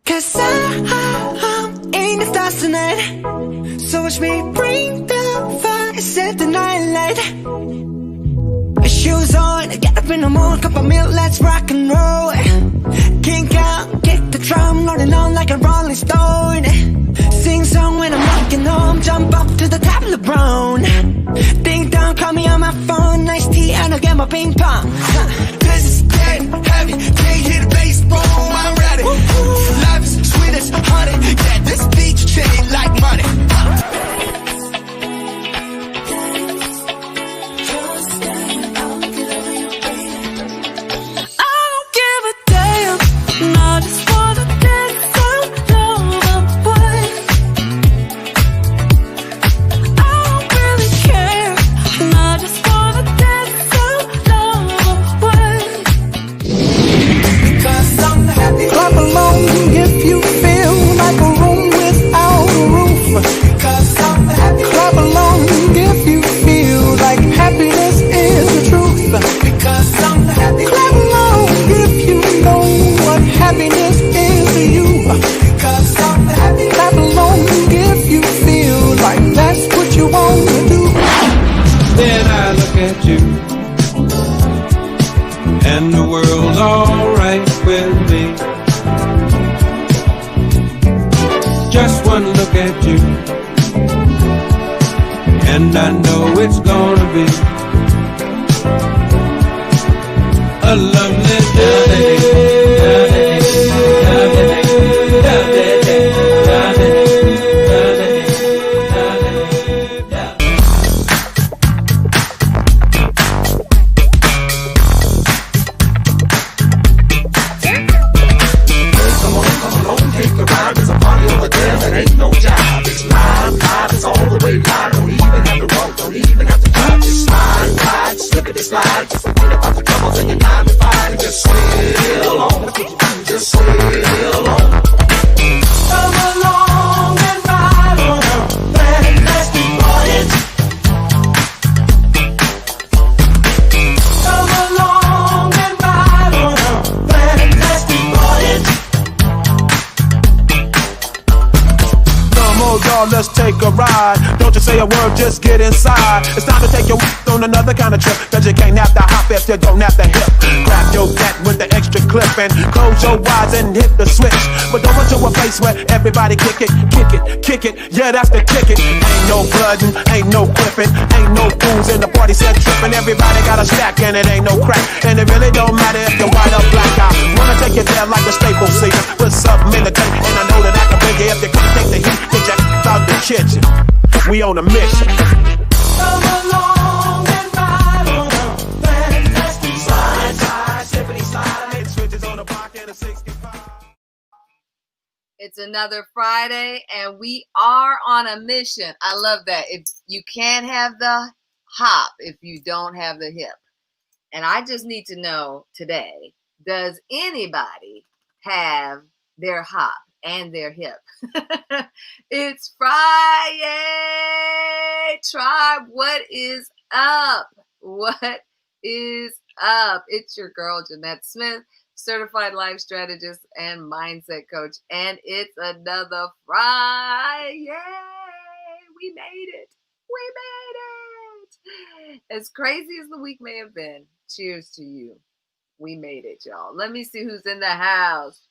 'Cause I'm in the stars tonight. So watch me bring the fire, set the night light. Shoes on, get up in the morning, cup of milk, let's rock and roll. Kink out, kick the drum, rolling on like a rolling stone. Sing song when I'm walking home, jump up to the top of the brown. Ding dong, call me on my phone, nice tea and I'll get my ping pong. This is getting heavy, can't hear the bass, boom, I'm ready. Life is sweet as honey, yeah, this beach chain like money. And the world's alright with me. Just one look at you, and I know it's gonna be a lovely day. Let's take a ride. Don't you say a word, just get inside. It's time to take your on another kind of trip. Cause you can't have to hop if you don't have to hip. Grab your cat with the extra clip and close your eyes and hit the switch. But don't run to a place where everybody kick it, kick it, kick it. Yeah, that's the kick it. Ain't no bloodin', ain't no clipping, ain't no fools in the party set tripping. Everybody got a stack and it ain't no crack. And it really don't matter if you're white or black. I wanna take you there like the Staples Center. Put something in the tank and I know that I can bring you if you can't take the heat. Get your out the kitchen. We on a mission. Come along and ride on a fantastic slide. Tippity slide. Hit switches on the block and a 65. It's another Friday and we are on a mission. I love that. If you can't have the hop if you don't have the hip. And I just need to know today, does anybody have their hop and their hip? It's Friday, tribe. What is up? What is up? It's your girl, Jeanette Smith, certified life strategist and mindset coach. And it's another Friday. We made it. We made it. As crazy as the week may have been, cheers to you. We made it, y'all. Let me see who's in the house.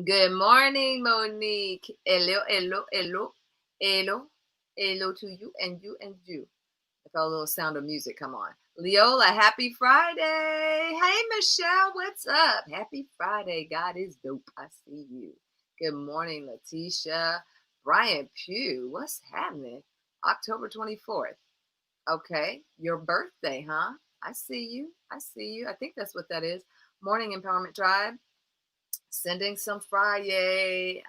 Good morning, Monique. Hello, hello, hello, hello, hello to you and you and you. I felt a little sound of music. Come on. Leola, happy Friday. Hey, Michelle, what's up? Happy Friday. God is dope. I see you. Good morning, Letitia. Brian Pugh, what's happening? October 24th. Okay, your birthday, huh? I see you. I see you. I think that's what that is. Morning Empowerment Tribe. Sending some Friday.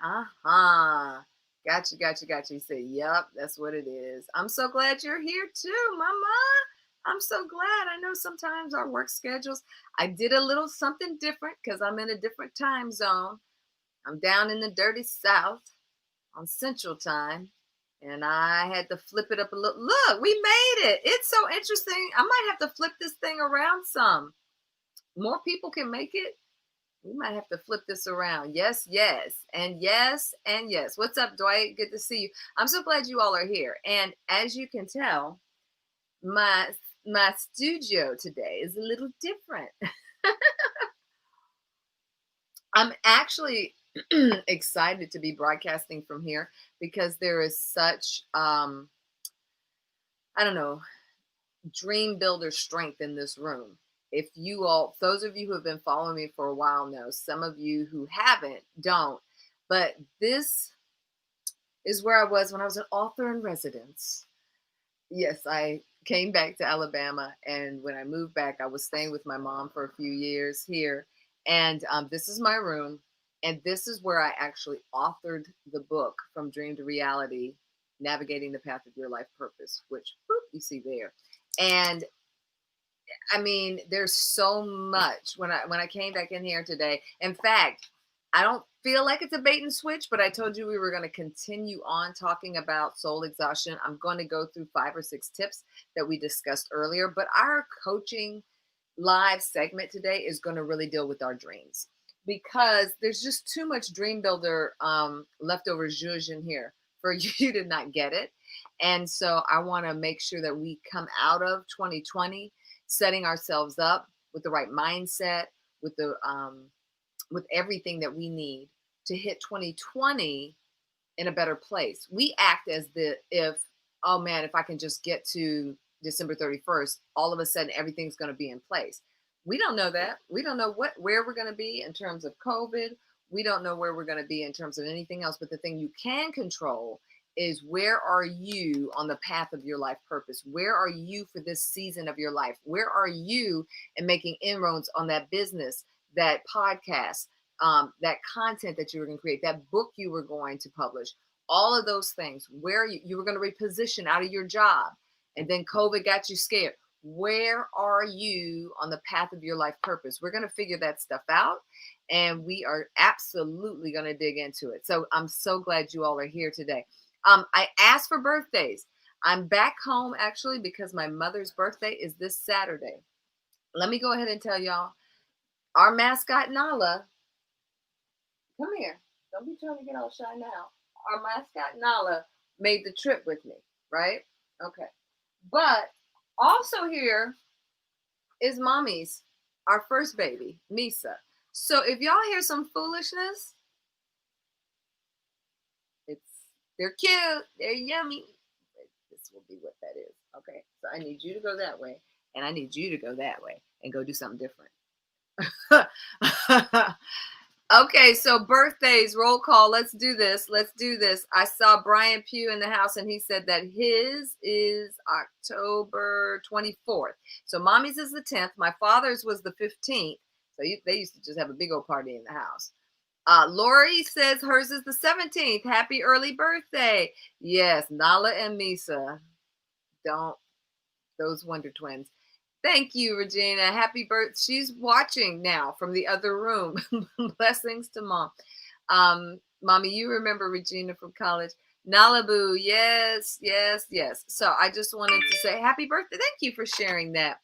Got you. You say, yep, that's what it is. I'm so glad you're here too, Mama. I'm so glad. I know sometimes our work schedules, I did a little something different because I'm in a different time zone. I'm down in the dirty South on Central Time. And I had to flip it up a little. Look, we made it. It's so interesting. I might have to flip this thing around some. More people can make it. We might have to flip this around. Yes, yes, and yes, and yes. What's up, Dwight? Good to see you. I'm so glad you all are here. And as you can tell, my my studio today is a little different. I'm actually excited to be broadcasting from here because there is such I don't know, dream builder strength in this room. If you all, those of you who have been following me for a while know, some of you who haven't, don't. But this is where I was when I was an author in residence. Yes, I came back to Alabama, and when I moved back, I was staying with my mom for a few years here. And this is my room, and this is where I actually authored the book From Dream to Reality, Navigating the Path of Your Life Purpose, which whoop, you see there. And I mean, there's so much when I came back in here today. In fact, I don't feel like it's a bait and switch, but I told you we were going to continue on talking about soul exhaustion. I'm going to go through 5 or 6 tips that we discussed earlier, but our coaching live segment today is going to really deal with our dreams because there's just too much dream builder leftover zhuzh in here for you to not get it. And so I want to make sure that we come out of 2020 setting ourselves up with the right mindset, with the with everything that we need to hit 2020 in a better place. We act as if, oh man, if I can just get to December 31st, all of a sudden everything's going to be in place. We don't know that. We don't know where we're going to be in terms of COVID. We don't know where we're going to be in terms of anything else. But the thing you can control is, where are you on the path of your life purpose? Where are you for this season of your life? Where are you in making inroads on that business, that podcast, that content that you were going to create, that book you were going to publish, all of those things? Where you were going to reposition out of your job, and then COVID got you scared. Where are you on the path of your life purpose? We're going to figure that stuff out, and we are absolutely going to dig into it. So I'm so glad you all are here today. I asked for birthdays. I'm back home actually because my mother's birthday is this Saturday. Let me go ahead and tell y'all, our mascot Nala, come here. Don't be trying to get all shy now. Our mascot Nala made the trip with me, right? Okay. But also here is mommy's, our first baby, Misa. So if y'all hear some foolishness, they're cute, they're yummy. This will be what that is. Okay. So I need you to go that way, and I need you to go that way and go do something different. Okay, so birthdays, roll call. Let's do this. Let's do this. I saw Brian Pugh in the house, and he said that his is October 24th. So mommy's is the 10th. My father's was the 15th. So they used to just have a big old party in the house. Lori says hers is the 17th. Happy early birthday. Yes, Nala and Misa. Those Wonder Twins. Thank you, Regina. Happy birthday. She's watching now from the other room. Blessings to mom. Mommy, you remember Regina from college. Nalabu, yes, yes, yes. So I just wanted to say happy birthday. Thank you for sharing that.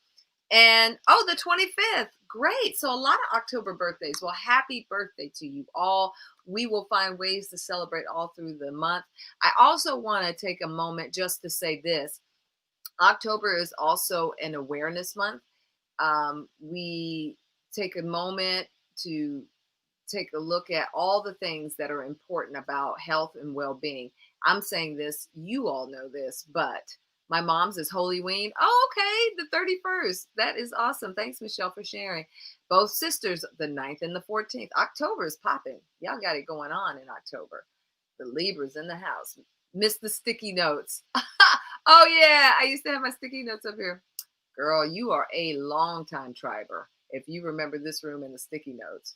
And, oh, the 25th. Great. So a lot of October birthdays. Well, happy birthday to you all. We will find ways to celebrate all through the month. I also want to take a moment just to say this. October is also an awareness month. We take a moment to take a look at all the things that are important about health and well-being. I'm saying this, you all know this, but my mom's is Holy Ween. Oh, okay, the 31st. That is awesome. Thanks, Michelle, for sharing. Both sisters, the 9th and the 14th. October is popping. Y'all got it going on in October. The Libras in the house. Miss the sticky notes. Oh, yeah, I used to have my sticky notes up here. Girl, you are a long-time triber if you remember this room and the sticky notes.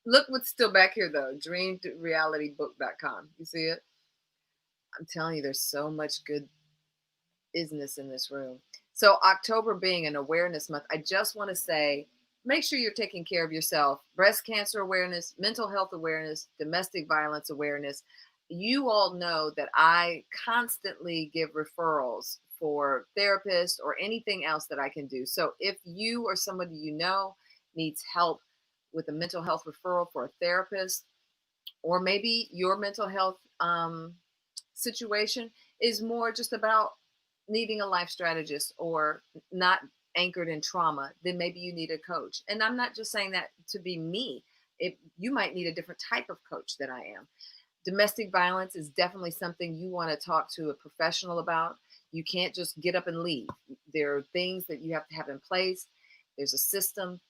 Look what's still back here, though. DreamRealityBook.com. You see it? I'm telling you, there's so much good business in this room. So October being an awareness month, I just want to say, make sure you're taking care of yourself. Breast cancer awareness, mental health awareness, domestic violence awareness. You all know that I constantly give referrals for therapists or anything else that I can do. So if you or somebody you know needs help with a mental health referral for a therapist, or maybe your mental health situation is more just about needing a life strategist or not anchored in trauma, then maybe you need a coach. And I'm not just saying that to be me. You might need a different type of coach than I am. Domestic violence is definitely something you want to talk to a professional about. You can't just get up and leave. There are things that you have to have in place. There's a system.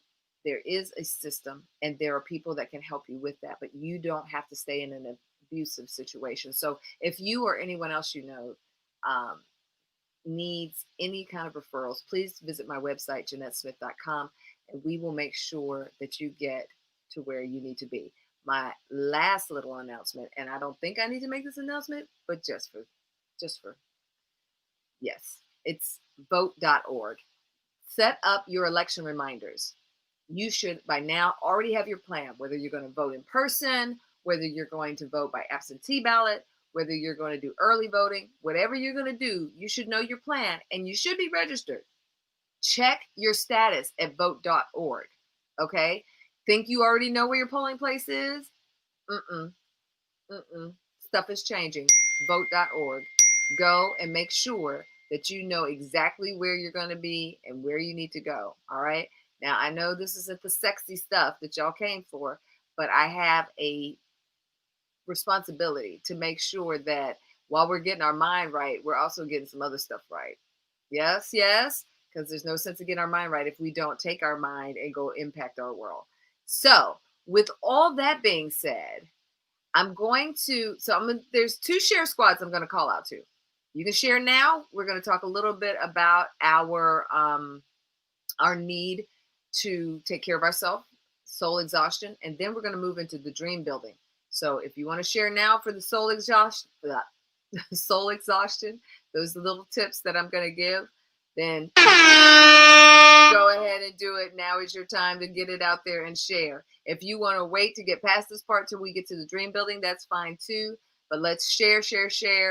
There is a system, and there are people that can help you with that, but you don't have to stay in an abusive situation. So if you or anyone else you know needs any kind of referrals, please visit my website, JeanetteSmith.com, and we will make sure that you get to where you need to be. My last little announcement, and I don't think I need to make this announcement, but just for, yes, it's vote.org. Set up your election reminders. You should by now already have your plan, whether you're going to vote in person, whether you're going to vote by absentee ballot, whether you're going to do early voting, whatever you're going to do, you should know your plan and you should be registered. Check your status at vote.org. Okay? Think you already know where your polling place is? Stuff is changing. Vote.org. Go and make sure that you know exactly where you're going to be and where you need to go. All right? Now, I know this isn't the sexy stuff that y'all came for, but I have a responsibility to make sure that while we're getting our mind right, we're also getting some other stuff right. Yes, because there's no sense of getting our mind right if we don't take our mind and go impact our world. So, with all that being said, there's 2 share squads I'm going to call out to. You can share now. We're going to talk a little bit about our need to take care of ourselves, soul exhaustion, and then we're going to move into the dream building. So if you want to share now for the soul exhaustion, those little tips that I'm going to give, then go ahead and do it. Now is your time to get it out there and share. If you want to wait to get past this part till we get to the dream building, that's fine too. But let's share.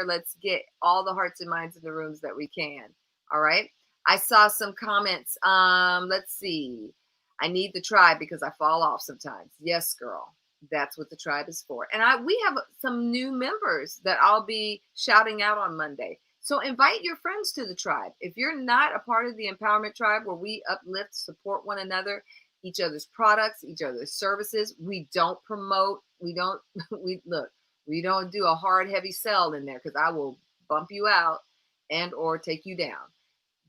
Let's get all the hearts and minds in the rooms that we can. All right. I saw some comments. Let's see. I need the tribe because I fall off sometimes. Yes, girl. That's what the tribe is for. And we have some new members that I'll be shouting out on Monday. So invite your friends to the tribe. If you're not a part of the empowerment tribe where we uplift, support one another, each other's products, each other's services, we don't promote, we don't do a hard, heavy sell in there because I will bump you out and or take you down.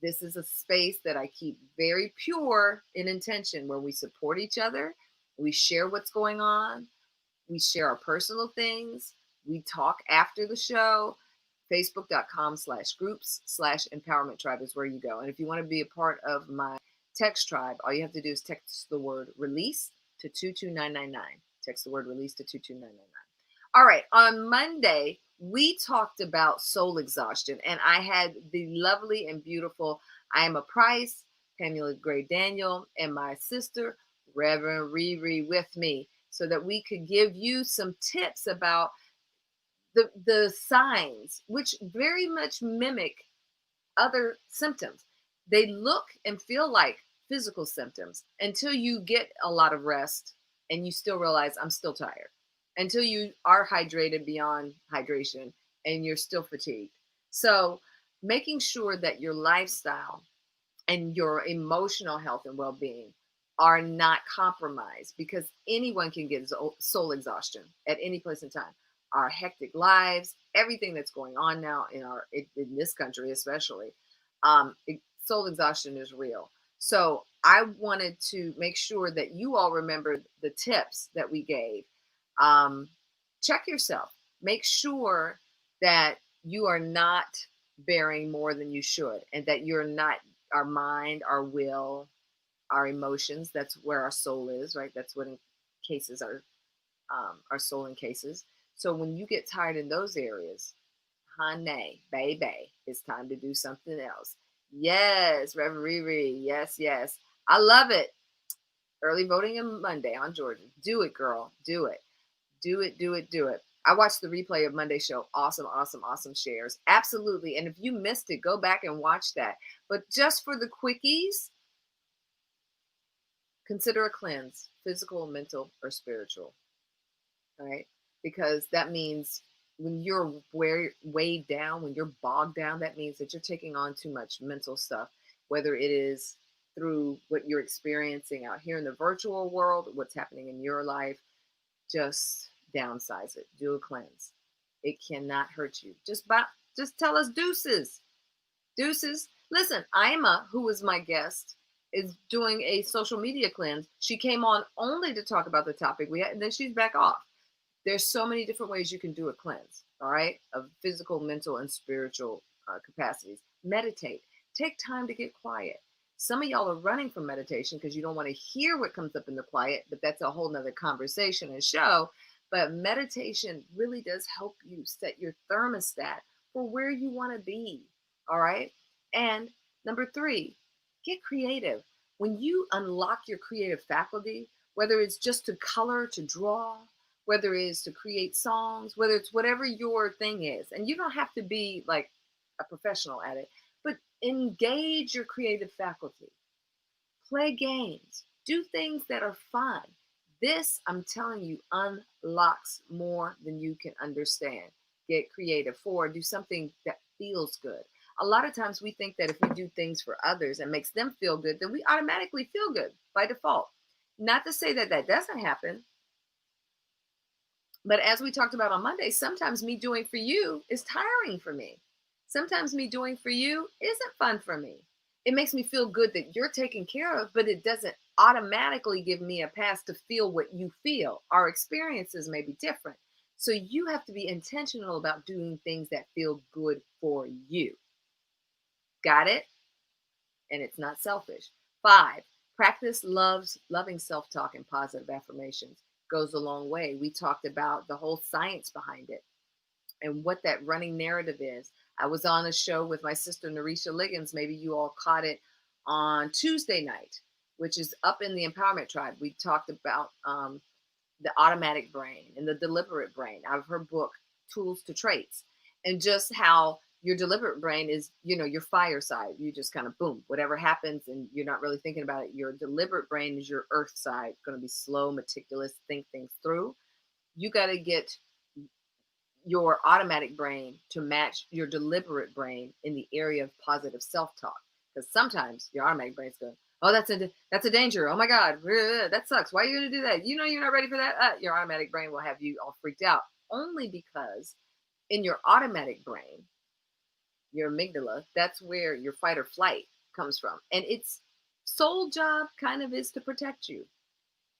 This is a space that I keep very pure in intention, where we support each other. We share what's going on. We share our personal things. We talk after the show. Facebook.com/groups/empowerment tribe is where you go. And if you want to be a part of my text tribe, all you have to do is text the word release to 22999. Text the word release to 22999. All right. On Monday, we talked about soul exhaustion, and I had the lovely and beautiful Ima Price, Pamela Gray Daniel, and my sister, Reverend Riri, with me so that we could give you some tips about the signs, which very much mimic other symptoms. They look and feel like physical symptoms until you get a lot of rest and you still realize I'm still tired. Until you are hydrated beyond hydration and you're still fatigued. So making sure that your lifestyle and your emotional health and well-being are not compromised, because anyone can get soul exhaustion at any place in time. Our hectic lives, everything that's going on now in this country especially, soul exhaustion is real. So I wanted to make sure that you all remember the tips that we gave. Check yourself. Make sure that you are not bearing more than you should, and that you're not, our mind, our will, our emotions, that's where our soul is, right? That's what encases our soul encases. So when you get tired in those areas, honey, baby, it's time to do something else. Yes, Reverend Riri, yes. I love it. Early voting on Monday on Georgia. Do it, girl. Do it. Do it. I watched the replay of Monday's show. Awesome shares. Absolutely. And if you missed it, go back and watch that. But just for the quickies, consider a cleanse, physical, mental, or spiritual. All right. Because that means when you're weighed down, when you're bogged down, that means that you're taking on too much mental stuff, whether it is through what you're experiencing out here in the virtual world, what's happening in your life. Just downsize it. Do a cleanse. It cannot hurt you. Just tell us deuces. Deuces. Listen, Ima, who was my guest, is doing a social media cleanse. She came on only to talk about the topic we had, and then she's back off. There's so many different ways you can do a cleanse, all right, of physical, mental, and spiritual capacities. Meditate. Take time to get quiet. Some of y'all are running from meditation because you don't want to hear what comes up in the quiet, but that's a whole nother conversation and show. But meditation really does help you set your thermostat for where you want to be, all right? And number 3, get creative. When you unlock your creative faculty, whether it's just to color, to draw, whether it is to create songs, whether it's whatever your thing is, and you don't have to be like a professional at it, but engage your creative faculty. Play games. Do things that are fun. This, I'm telling you, unlocks more than you can understand. Get creative. 4, do something that feels good. A lot of times we think that if we do things for others and makes them feel good, then we automatically feel good by default. Not to say that that doesn't happen. But as we talked about on Monday, sometimes me doing for you is tiring for me. Sometimes me doing for you isn't fun for me. It makes me feel good that you're taken care of, but it doesn't automatically give me a pass to feel what you feel. Our experiences may be different. So you have to be intentional about doing things that feel good for you. Got it? And it's not selfish. 5, practice loving self-talk and positive affirmations. Goes a long way. We talked about the whole science behind it and what that running narrative is. I was on a show with my sister, Narisha Liggins. Maybe you all caught it on Tuesday night, which is up in the Empowerment Tribe. We talked about the automatic brain and the deliberate brain out of her book, Tools to Traits, and just how your deliberate brain is, your fire side. You just kind of boom, whatever happens and you're not really thinking about it. Your deliberate brain is your earth side, going to be slow, meticulous, think things through. You got to get your automatic brain to match your deliberate brain in the area of positive self-talk. Because sometimes your automatic brain's going, oh, that's a danger. Oh my God, that sucks. Why are you going to do that? You're not ready for that. Your automatic brain will have you all freaked out. Only because in your automatic brain, your amygdala, that's where your fight or flight comes from. And its sole job kind of is to protect you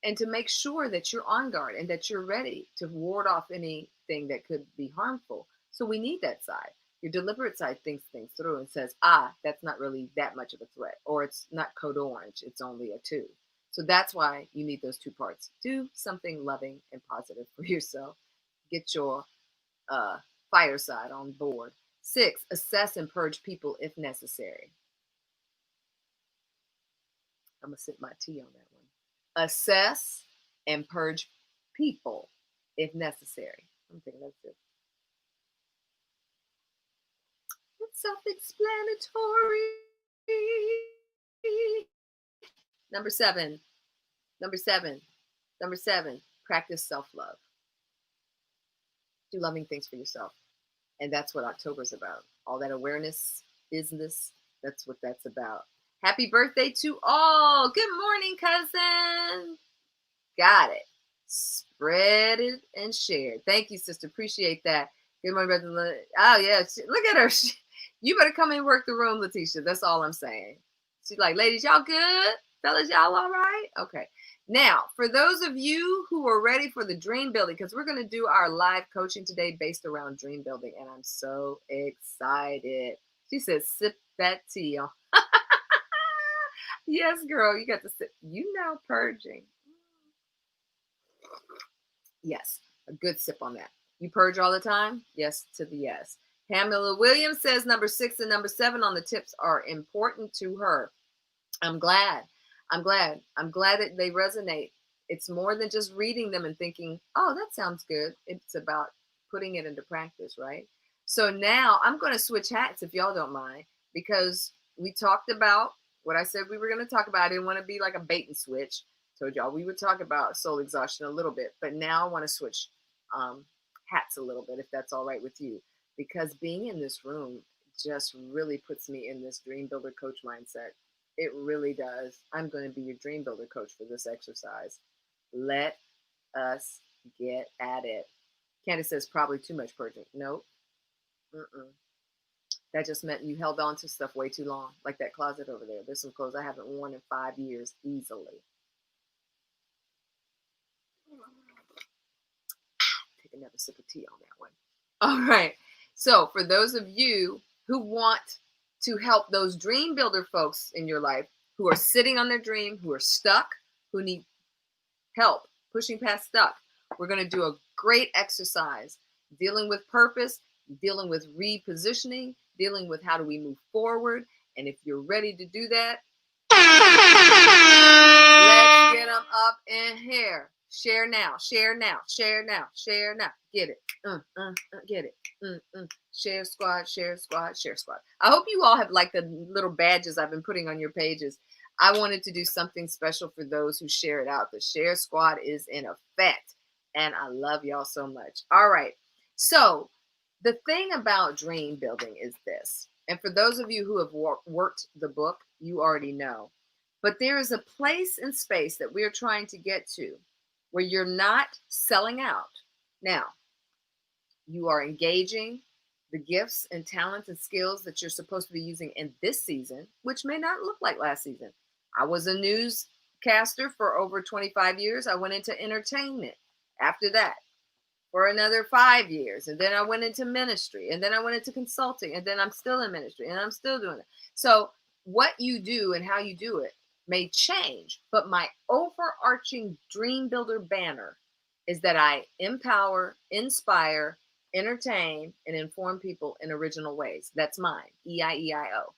and to make sure that you're on guard and that you're ready to ward off anything that could be harmful. So we need that side. Your deliberate side thinks things through and says, that's not really that much of a threat, or it's not code orange, it's only a 2. So that's why you need those 2 parts. Do something loving and positive for yourself. Get your fire side on board. 6, assess and purge people if necessary. I'm going to sip my tea on that one. Assess and purge people if necessary. I'm thinking that's it. It's self-explanatory. Number 7, practice self-love. Do loving things for yourself. And that's what October's about. All that awareness, business, that's what that's about. Happy birthday to all. Good morning, cousin. Got it. Spread it and share it. Thank you, sister. Appreciate that. Good morning, brother. Oh, yeah. Look at her. You better come and work the room, Letitia. That's all I'm saying. She's like, ladies, y'all good? Fellas, y'all all right? Okay. Now, for those of you who are ready for the dream building, because we're going to do our live coaching today based around dream building, and I'm so excited. She says, sip that tea. Yes, girl, you got to sip. Purging. Yes, a good sip on that. You purge all the time? Yes to the yes. Pamela Williams says number 6 and number 7 on the tips are important to her. I'm glad that they resonate. It's more than just reading them and thinking, oh, that sounds good. It's about putting it into practice, right? So now I'm going to switch hats if y'all don't mind, because we talked about what I said we were going to talk about. I didn't want to be like a bait and switch. Told y'all we would talk about soul exhaustion a little bit, but now I want to switch hats a little bit, if that's all right with you, because being in this room just really puts me in this dream builder coach mindset. It really does. I'm going to be your dream builder coach for this exercise. Let us get at it. Candace says probably too much purging. Nope. That just meant you held on to stuff way too long, like that closet over there. There's some clothes I haven't worn in 5 years easily. Take another sip of tea on that one. All right. So for those of you who want to help those dream builder folks in your life who are sitting on their dream, who are stuck, who need help pushing past stuck, we're going to do a great exercise dealing with purpose, dealing with repositioning, dealing with how do we move forward. And if you're ready to do that, let's get them up in here. Share now, share now, share now, share now. Get it. Get it. Share squad, share squad, share squad. I hope you all have liked the little badges I've been putting on your pages. I wanted to do something special for those who share it out. The share squad is in effect. And I love y'all so much. All right. So the thing about dream building is this. And for those of you who have worked the book, you already know. But there is a place and space that we are trying to get to where you're not selling out. Now, you are engaging the gifts and talents and skills that you're supposed to be using in this season, which may not look like last season. I was a newscaster for over 25 years. I went into entertainment after that for another 5 years. And then I went into ministry, and then I went into consulting, and then I'm still in ministry, and I'm still doing it. So what you do and how you do it may change, but my overarching dream builder banner is that I empower, inspire, entertain, and inform people in original ways. That's mine, EIEIO.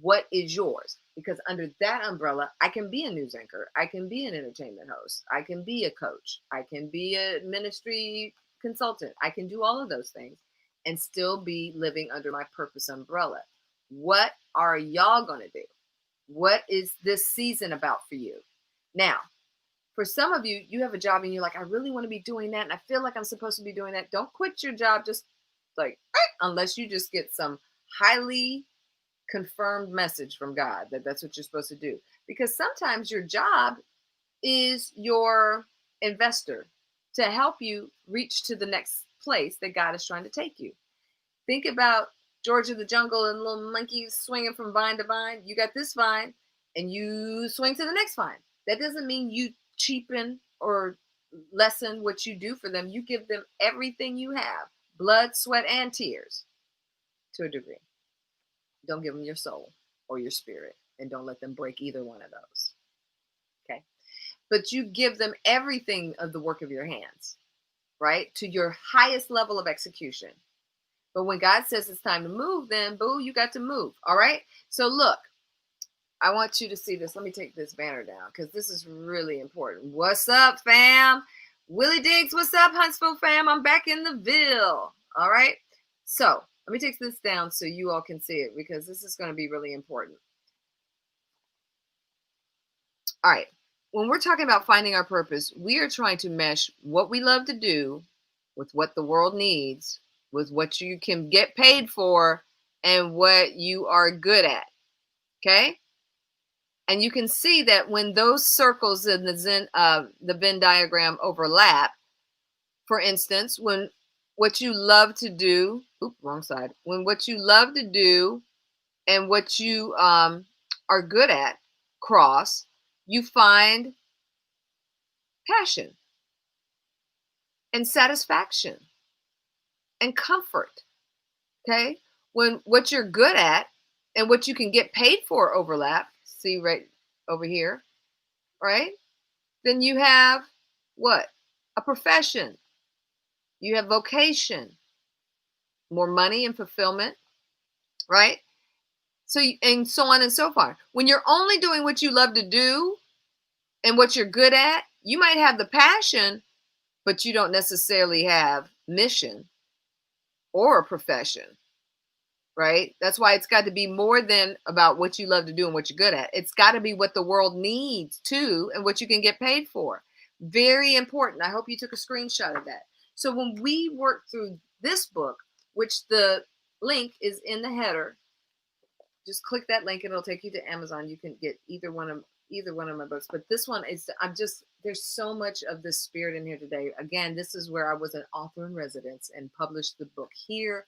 What is yours? Because under that umbrella, I can be a news anchor. I can be an entertainment host. I can be a coach. I can be a ministry consultant. I can do all of those things and still be living under my purpose umbrella. What are y'all going to do? What is this season about for you? Now, for some of you, you have a job and you're like, I really want to be doing that. And I feel like I'm supposed to be doing that. Don't quit your job just like, unless you just get some highly confirmed message from God that that's what you're supposed to do. Because sometimes your job is your investor to help you reach to the next place that God is trying to take you. Think about George of the Jungle and little monkeys swinging from vine to vine. You got this vine and you swing to the next vine. That doesn't mean you cheapen or lessen what you do for them. You give them everything you have, blood, sweat, and tears to a degree. Don't give them your soul or your spirit, and don't let them break either one of those. Okay. But you give them everything of the work of your hands, right? To your highest level of execution. But when God says it's time to move, then boo, you got to move. All right. So look, I want you to see this. Let me take this banner down because this is really important. What's up, fam? Willie Diggs, what's up, Huntsville fam? I'm back in the Ville. All right. So let me take this down so you all can see it because this is going to be really important. All right. When we're talking about finding our purpose, we are trying to mesh what we love to do with what the world needs, with what you can get paid for, and what you are good at. Okay? And you can see that when those circles in the Venn diagram overlap, for instance, when what you love to do, wrong side, when what you love to do and what you are good at cross, you find passion and satisfaction and comfort. Okay? When what you're good at and what you can get paid for overlap, see right over here, right? Then you have what? A profession. You have vocation, more money and fulfillment, right? So, and so on and so forth. When you're only doing what you love to do and what you're good at, you might have the passion, but you don't necessarily have mission or a profession. right? That's why it's got to be more than about what you love to do and what you're good at. It's got to be what the world needs too and what you can get paid for. Very important. I hope you took a screenshot of that. So when we work through this book, which the link is in the header, just click that link and it'll take you to Amazon. You can get either one of my books, but this one is, there's so much of this spirit in here today. Again, this is where I was an author in residence and published the book here.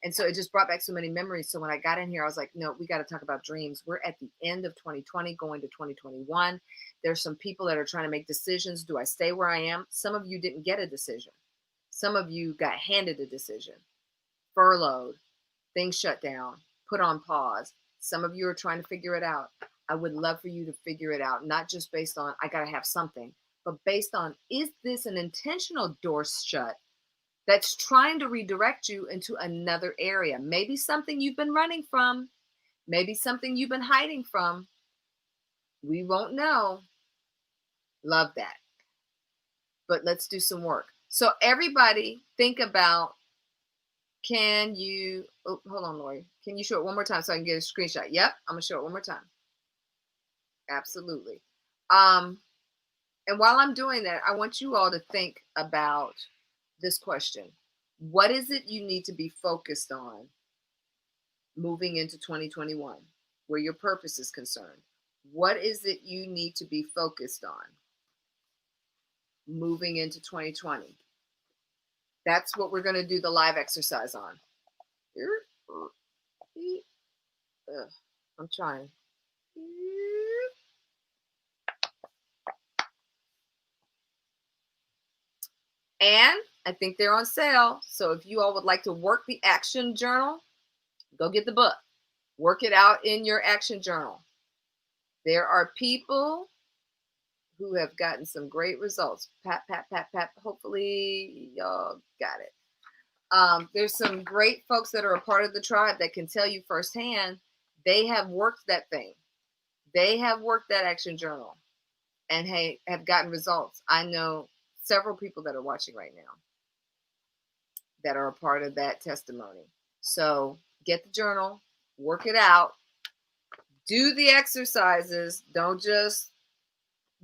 And so it just brought back so many memories. So when I got in here, I was like, no, we got to talk about dreams. We're at the end of 2020, going to 2021. There's some people that are trying to make decisions. Do I stay where I am? Some of you didn't get a decision. Some of you got handed a decision, furloughed, things shut down, put on pause. Some of you are trying to figure it out. I would love for you to figure it out, not just based on, I got to have something, but based on, is this an intentional door shut that's trying to redirect you into another area? Maybe something you've been running from, maybe something you've been hiding from. We won't know. Love that. But let's do some work. So everybody think about, hold on, Lori. Can you show it one more time so I can get a screenshot? Yep, I'm gonna show it one more time. Absolutely. And while I'm doing that, I want you all to think about this question. What is it you need to be focused on moving into 2021, where your purpose is concerned? What is it you need to be focused on moving into 2020? That's what we're going to do the live exercise on. I'm trying. And I think they're on sale. So if you all would like to work the action journal, go get the book. Work it out in your action journal. There are people who have gotten some great results. Pat. Hopefully y'all got it. There's some great folks that are a part of the tribe that can tell you firsthand, they have worked that thing. They have worked that action journal and have gotten results. I know several people that are watching right now that are a part of that testimony. So get the journal, work it out, do the exercises. Don't just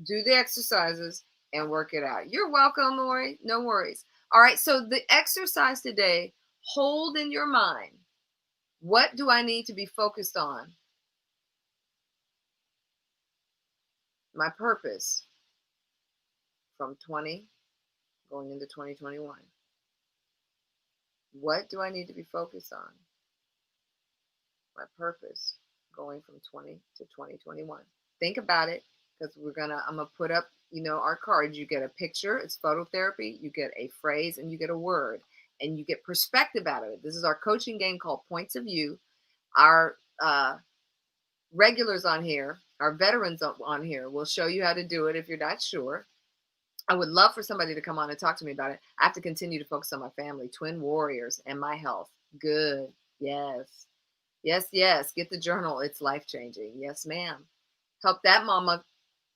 do the exercises and work it out. You're welcome, Lori. No worries. All right. So the exercise today, hold in your mind, what do I need to be focused on? My purpose from 20 going into 2021. What do I need to be focused on? My purpose going from 20 to 2021. Think about it, because I'm gonna put up, our cards. You get a picture, it's phototherapy, you get a phrase, and you get a word, and you get perspective out of it. This is our coaching game called Points of View. Our regulars on here, our veterans on here, will show you how to do it if you're not sure. I would love for somebody to come on and talk to me about it. I have to continue to focus on my family, twin warriors, and my health. Good. Yes. Yes. Get the journal. It's life-changing. Yes, ma'am. Help that mama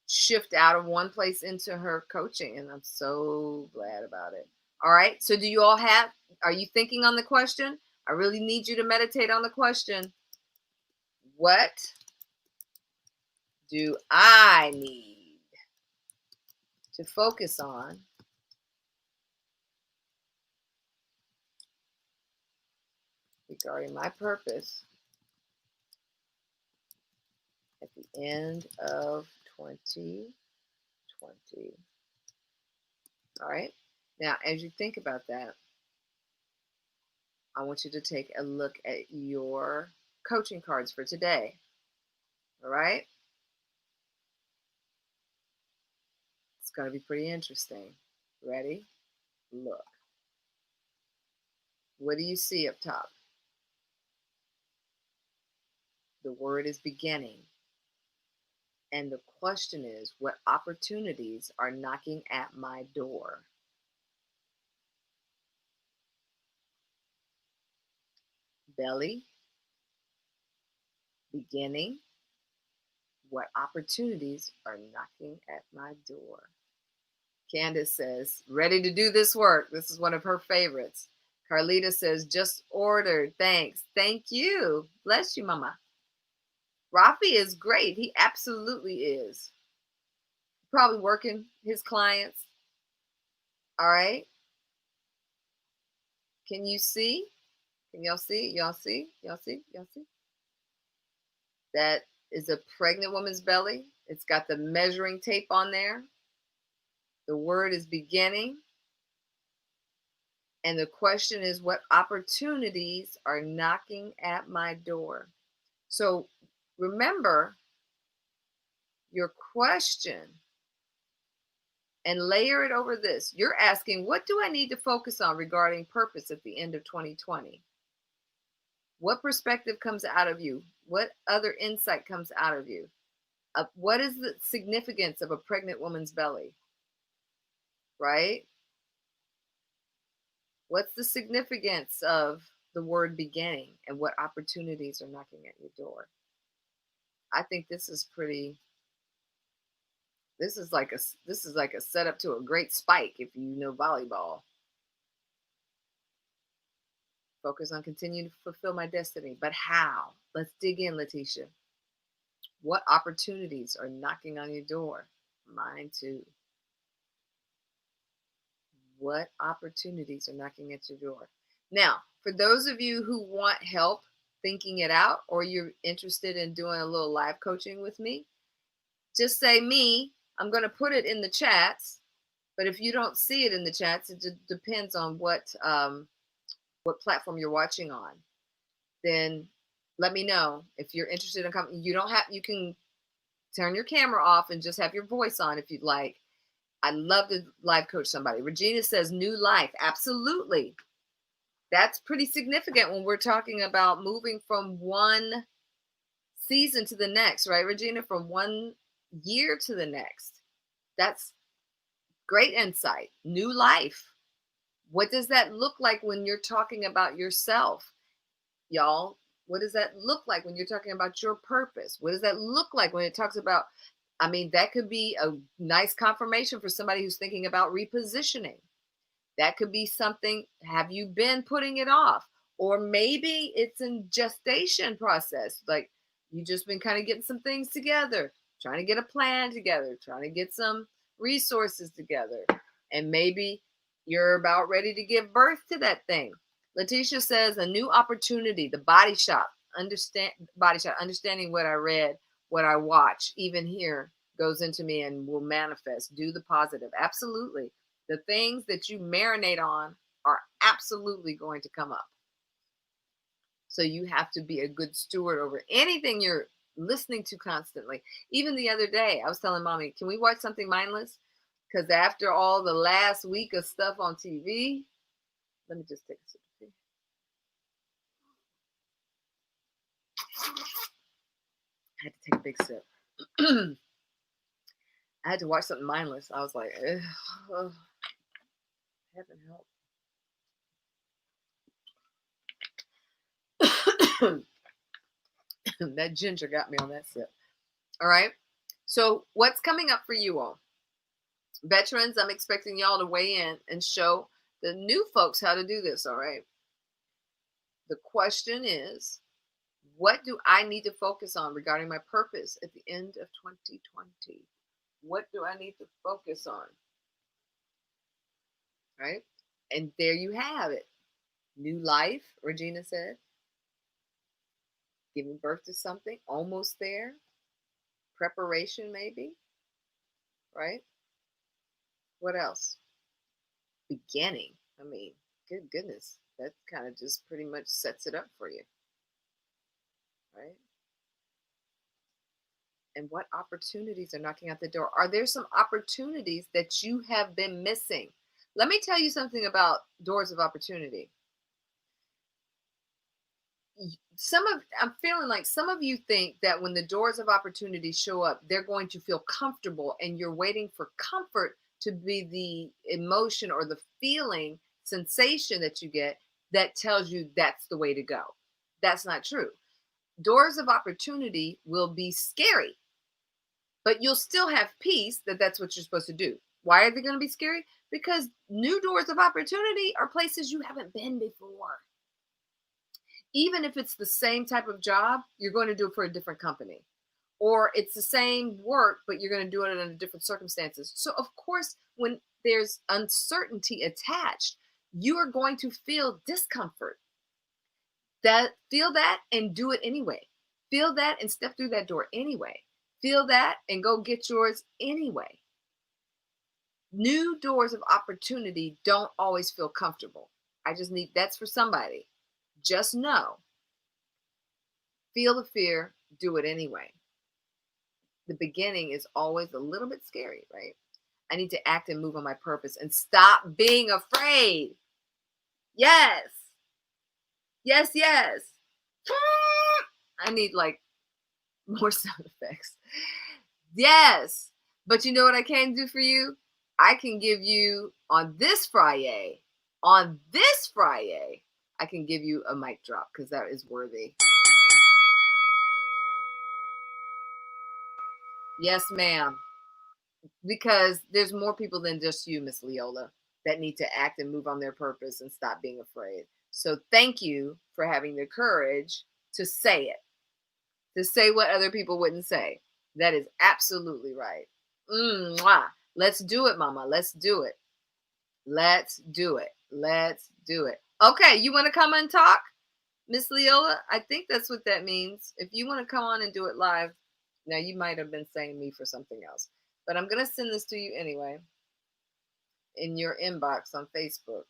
shift out of one place into her coaching, and I'm so glad about it. All right. So are you thinking on the question? I really need you to meditate on the question. What do I need to focus on regarding my purpose at the end of 2020? All right. Now, as you think about that, I want you to take a look at your coaching cards for today. All right. It's going to be pretty interesting. Ready? Look. What do you see up top? The word is beginning. And the question is, what opportunities are knocking at my door? Belly, beginning, what opportunities are knocking at my door? Candace says, ready to do this work. This is one of her favorites. Carlita says, just ordered. Thanks. Thank you. Bless you, Mama. Rafi is great. He absolutely is. Probably working his clients. All right. Can you see? Can y'all see? Y'all see? Y'all see? Y'all see? That is a pregnant woman's belly. It's got the measuring tape on there. The word is beginning. And the question is, what opportunities are knocking at my door? So remember your question and layer it over this. You're asking, what do I need to focus on regarding purpose at the end of 2020? What perspective comes out of you? What other insight comes out of you? What is the significance of a pregnant woman's belly? Right? What's the significance of the word beginning, and what opportunities are knocking at your door? I think this is like a setup to a great spike if you know volleyball. Focus on continuing to fulfill my destiny. But how? Let's dig in, Letitia. What opportunities are knocking on your door? Mine too. What opportunities are knocking at your door? Now, for those of you who want help thinking it out, or you're interested in doing a little live coaching with me, just say me. I'm going to put it in the chats, but if you don't see it in the chats, it depends on what platform you're watching on. Then let me know if you're interested in coming. You can turn your camera off and just have your voice on if you'd like. I'd love to live coach somebody. Regina says new life. Absolutely. That's pretty significant when we're talking about moving from one season to the next, right, Regina? From 1 year to the next. That's great insight. New life. What does that look like when you're talking about yourself, y'all? What does that look like when you're talking about your purpose? What does that look like when it talks about, that could be a nice confirmation for somebody who's thinking about repositioning. That could be something, have you been putting it off? Or maybe it's in gestation process. Like you just been kind of getting some things together, trying to get a plan together, trying to get some resources together. And maybe you're about ready to give birth to that thing. Letitia says a new opportunity, the body shop, understanding what I read, what I watch, even here goes into me and will manifest. Do the positive. Absolutely. The things that you marinate on are absolutely going to come up. So you have to be a good steward over anything you're listening to constantly. Even the other day, I was telling Mommy, can we watch something mindless? Because after all the last week of stuff on TV, let me just take a sip of tea. I had to take a big sip. I had to watch something mindless. I was like, oh, heaven help. That ginger got me on that sip. All right. So what's coming up for you all? Veterans, I'm expecting y'all to weigh in and show the new folks how to do this. All right. The question is, what do I need to focus on regarding my purpose at the end of 2020? What do I need to focus on? Right? And there you have it. New life, Regina said. Giving birth to something, almost there. Preparation, maybe. Right? What else? Beginning. Good goodness. That kind of just pretty much sets it up for you. Right? And what opportunities are knocking at the door? Are there some opportunities that you have been missing? Let me tell you something about doors of opportunity. I'm feeling like some of you think that when the doors of opportunity show up, they're going to feel comfortable, and you're waiting for comfort to be the emotion or the feeling sensation that you get that tells you that's the way to go. That's not true. Doors of opportunity will be scary, but you'll still have peace that that's what you're supposed to do. Why are they going to be scary? Because new doors of opportunity are places you haven't been before. Even if it's the same type of job, you're going to do it for a different company. Or it's the same work, but you're going to do it under different circumstances. So, of course, when there's uncertainty attached, you are going to feel discomfort. Feel that and do it anyway. Feel that and step through that door anyway. Feel that and go get yours anyway. New doors of opportunity don't always feel comfortable. That's for somebody. Just know, feel the fear, do it anyway. The beginning is always a little bit scary, right? I need to act and move on my purpose and stop being afraid. Yes. Yes, yes. I need like more sound effects. Yes. But you know what I can do for you? I can give you on this Friday, I can give you a mic drop because that is worthy. Yes, ma'am. Because there's more people than just you, Miss Leola, that need to act and move on their purpose and stop being afraid. So thank you for having the courage to say it, to say what other people wouldn't say. That is absolutely right. Mwah. Let's do it, mama. Let's do it. Let's do it. Let's do it. Okay, you want to come and talk, Miss Leola? I think that's what that means. If you want to come on and do it live, now you might have been saying me for something else, but I'm going to send this to you anyway in your inbox on Facebook.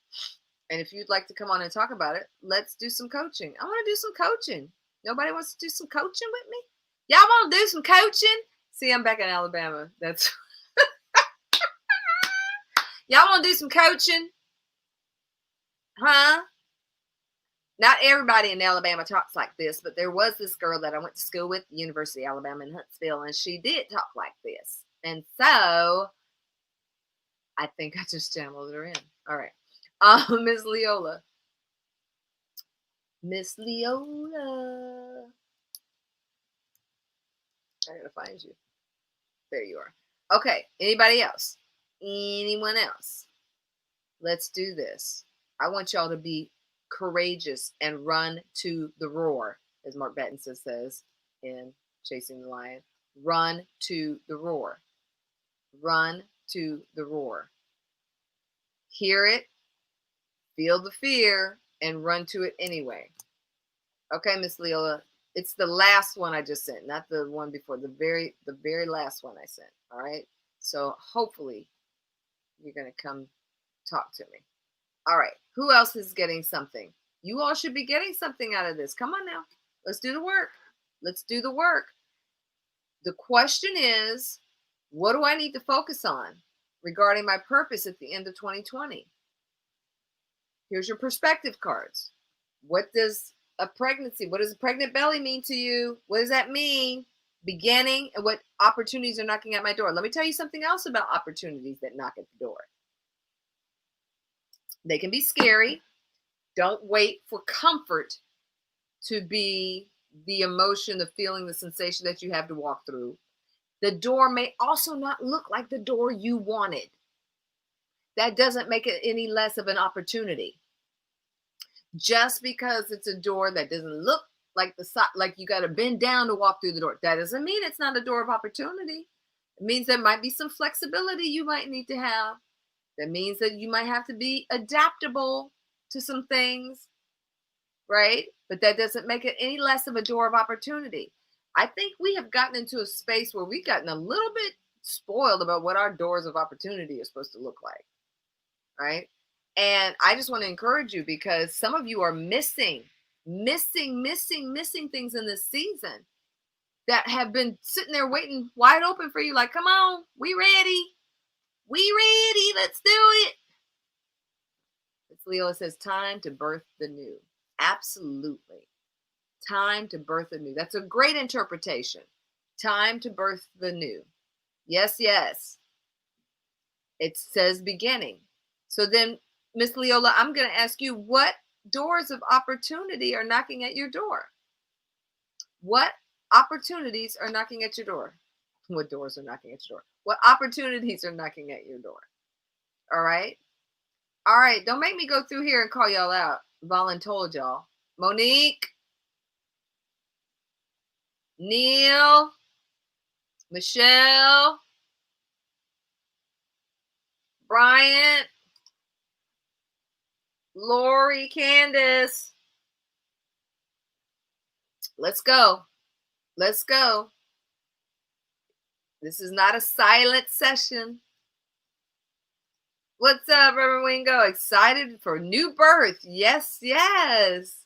And if you'd like to come on and talk about it, let's do some coaching. I want to do some coaching. Nobody wants to do some coaching with me? Y'all want to do some coaching? See, I'm back in Alabama. That's y'all want to do some coaching? Huh? Not everybody in Alabama talks like this, but there was this girl that I went to school with, University of Alabama in Huntsville, and she did talk like this. And so I think I just channeled her in. All right. Miss Leola. Miss Leola. I gotta find you. There you are. Okay. Anybody else? Anyone else? Let's do this. I want y'all to be courageous and run to the roar, as Mark Battinson says in Chasing the Lion. Run to the roar. Run to the roar. Hear it, feel the fear, and run to it anyway. Okay, Miss Leola, it's the last one I just sent, not the one before, the very last one I sent. All right. So hopefully you're going to come talk to me. All right. Who else is getting something? You all should be getting something out of this. Come on now. Let's do the work. Let's do the work. The question is, what do I need to focus on regarding my purpose at the end of 2020? Here's your perspective cards. What does a pregnant belly mean to you? What does that mean? Beginning, and what opportunities are knocking at my door? Let me tell you something else about opportunities that knock at the door. They can be scary. Don't wait for comfort to be the emotion, the feeling, the sensation that you have to walk through. The door may also not look like the door you wanted. That doesn't make it any less of an opportunity. Just because it's a door that doesn't look like like you got to bend down to walk through the door, that doesn't mean it's not a door of opportunity. It means there might be some flexibility you might need to have. That means that you might have to be adaptable to some things, right? But that doesn't make it any less of a door of opportunity. I think we have gotten into a space where we've gotten a little bit spoiled about what our doors of opportunity are supposed to look like, right? And I just want to encourage you, because some of you are missing things in this season that have been sitting there waiting wide open for you. Like, come on, we ready. Let's do it. It's Leola says, time to birth the new. Absolutely. Time to birth the new. That's a great interpretation. Time to birth the new. Yes, yes. It says beginning. So then, Miss Leola, I'm going to ask you, what doors of opportunity are knocking at your door? What opportunities are knocking at your door? What doors are knocking at your door? What opportunities are knocking at your door? All right. All right. Don't make me go through here and call y'all out. Voluntold y'all. Monique. Neil. Michelle. Bryant. Lori. Candace. Let's go. Let's go. This is not a silent session. What's up, Reverend Wingo? Excited for new birth. Yes, yes.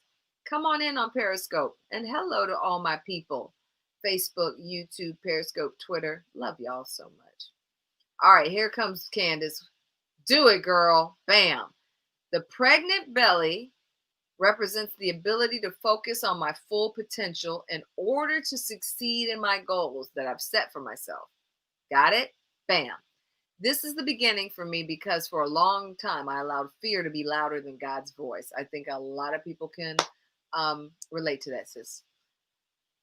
Come on in on Periscope. And hello to all my people. Facebook, YouTube, Periscope, Twitter. Love y'all so much. All right, here comes Candace. Do it, girl. Bam. The pregnant belly represents the ability to focus on my full potential in order to succeed in my goals that I've set for myself. Got it? Bam. This is the beginning for me because for a long time I allowed fear to be louder than God's voice. I think a lot of people can relate to that, sis.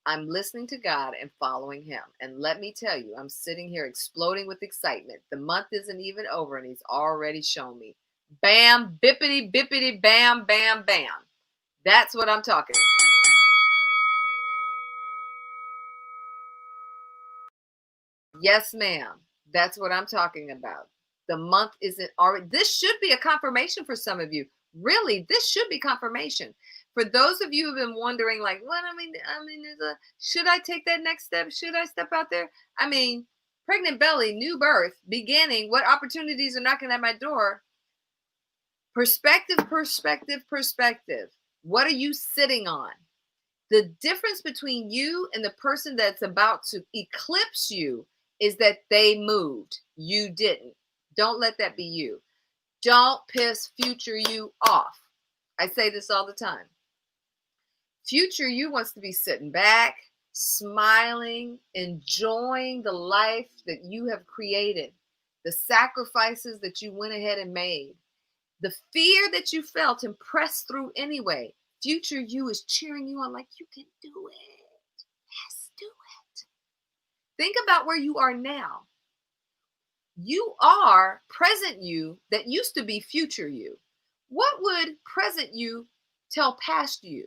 I'm listening to God and following him. And let me tell you, I'm sitting here exploding with excitement. The month isn't even over and he's already shown me. Bam, bippity, bippity, bam, bam, bam. That's what I'm talking about. Yes, ma'am. That's what I'm talking about. The month isn't already. This should be a confirmation for some of you. Really, this should be confirmation. For those of you who've been wondering, like, what? Should I take that next step? Should I step out there? I mean, pregnant belly, new birth, beginning. What opportunities are knocking at my door? Perspective, perspective, perspective. What are you sitting on? The difference between you and the person that's about to eclipse you is that they moved. You didn't. Don't let that be you. Don't piss future you off. I say this all the time. Future you wants to be sitting back, smiling, enjoying the life that you have created, the sacrifices that you went ahead and made, the fear that you felt and pressed through anyway. Future you is cheering you on like you can do it. Yes, do it. Think about where you are now. You are present you that used to be future you. What would present you tell past you?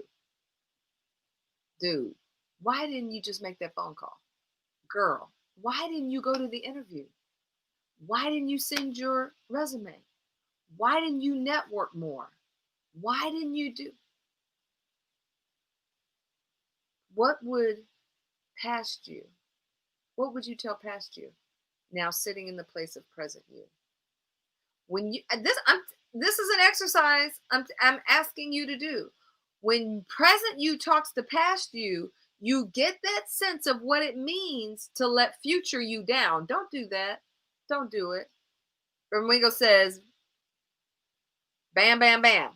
Dude, why didn't you just make that phone call? Girl, why didn't you go to the interview? Why didn't you send your resume? Why didn't you network more? Why didn't you do? What would past you? What would you tell past you? Now sitting in the place of present you. When you this is an exercise I'm asking you to do. When present you talks to past you, you get that sense of what it means to let future you down. Don't do that. Don't do it. Romingo says, bam, bam, bam.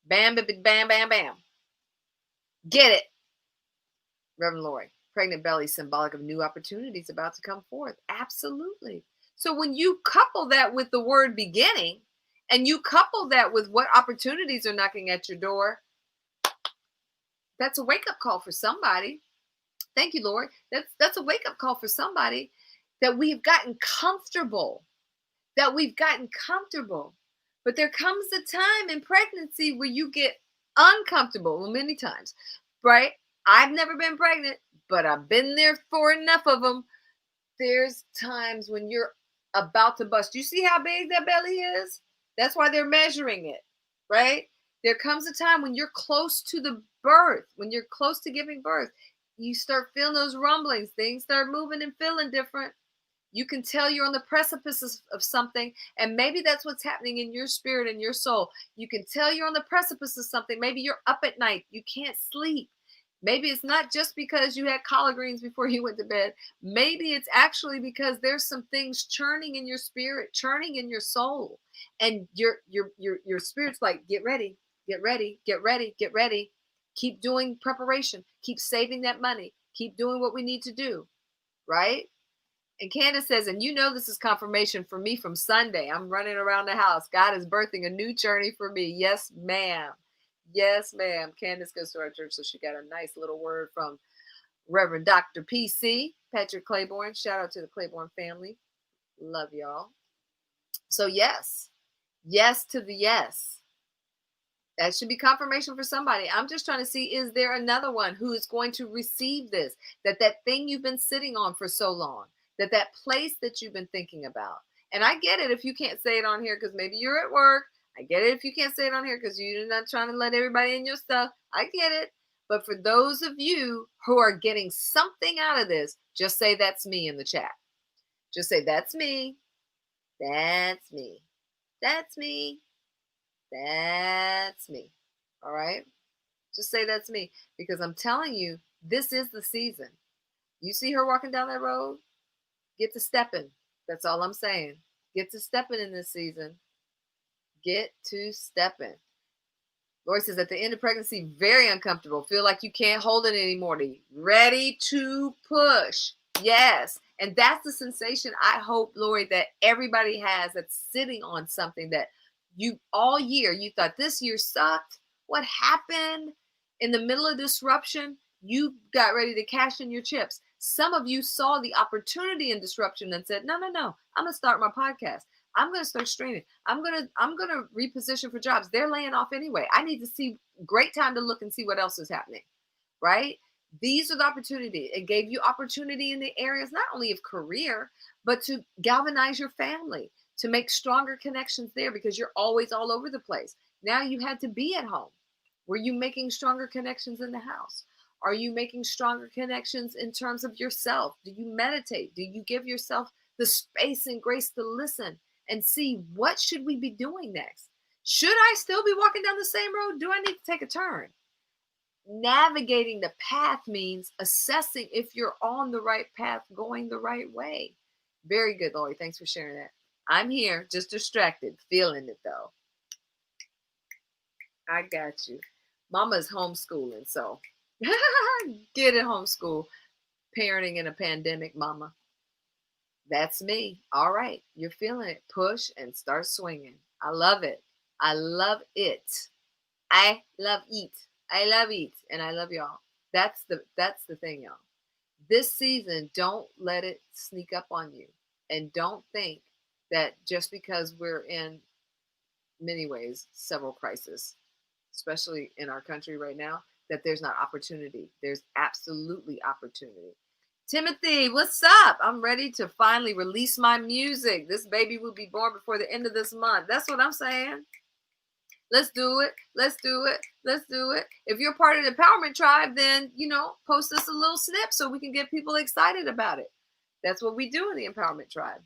Bam, bam, bam, bam, bam. Get it. Reverend Lori, pregnant belly symbolic of new opportunities about to come forth. Absolutely. So when you couple that with the word beginning, and you couple that with what opportunities are knocking at your door, that's a wake-up call for somebody. Thank you, Lord. That's a wake-up call for somebody that we've gotten comfortable. But there comes a time in pregnancy where you get uncomfortable. Well, many times, right? I've never been pregnant, but I've been there for enough of them. There's times when you're about to bust. You see how big that belly is? That's why they're measuring it, right? There comes a time when you're close to the birth, when you're close to giving birth, you start feeling those rumblings. Things start moving and feeling different. You can tell you're on the precipice of something, and maybe that's what's happening in your spirit and your soul. You can tell you're on the precipice of something. Maybe you're up at night. You can't sleep. Maybe it's not just because you had collard greens before you went to bed. Maybe it's actually because there's some things churning in your spirit, churning in your soul. And your spirit's like, get ready, get ready, get ready, get ready. Keep doing preparation. Keep saving that money. Keep doing what we need to do, right? And Candace says, and you know this is confirmation for me from Sunday. I'm running around the house. God is birthing a new journey for me. Yes, ma'am. Yes, ma'am. Candace goes to our church, so she got a nice little word from Reverend Dr. PC, Patrick Claiborne. Shout out to the Claiborne family. Love y'all. So yes to the yes. That should be confirmation for somebody. I'm just trying to see, is there another one who is going to receive this? That thing you've been sitting on for so long, that place that you've been thinking about. And I get it if you can't say it on here because maybe you're at work. I get it if you can't say it on here because you're not trying to let everybody in your stuff. I get it. But for those of you who are getting something out of this, just say that's me in the chat. Just say that's me. That's me. That's me. That's me. All right? Just say that's me. Because I'm telling you, this is the season. You see her walking down that road? Get to stepping. That's all I'm saying. Get to stepping in this season. Get to stepping. Lori says, at the end of pregnancy, very uncomfortable. Feel like you can't hold it anymore. Ready to push. Yes. And that's the sensation I hope, Lori, that everybody has that's sitting on something that you all year, you thought this year sucked. What happened? In the middle of disruption, you got ready to cash in your chips. Some of you saw the opportunity in disruption and said, no, I'm going to start my podcast. I'm going to start streaming. I'm going to reposition for jobs. They're laying off anyway. I need to see, great time to look and see what else is happening, right? These are the opportunity. It gave you opportunity in the areas, not only of career, but to galvanize your family, to make stronger connections there because you're always all over the place. Now you had to be at home. Were you making stronger connections in the house? Are you making stronger connections in terms of yourself? Do you meditate? Do you give yourself the space and grace to listen and see what should we be doing next? Should I still be walking down the same road? Do I need to take a turn? Navigating the path means assessing if you're on the right path, going the right way. Very good, Lori. Thanks for sharing that. I'm here, just distracted, feeling it though. I got you. Mama's homeschooling, so get it, homeschool. Parenting in a pandemic, mama. That's me. All right, you're feeling it. Push and start swinging. I love it. I love it. I love it. I love it, and I love y'all. That's the thing, y'all. This season, don't let it sneak up on you, and don't think that just because we're in many ways several crises, especially in our country right now, that there's not opportunity. There's absolutely opportunity. Timothy, what's up? I'm ready to finally release my music. This baby will be born before the end of this month. That's what I'm saying. Let's do it. Let's do it. Let's do it. If you're part of the Empowerment Tribe, then, post us a little snip so we can get people excited about it. That's what we do in the Empowerment Tribe.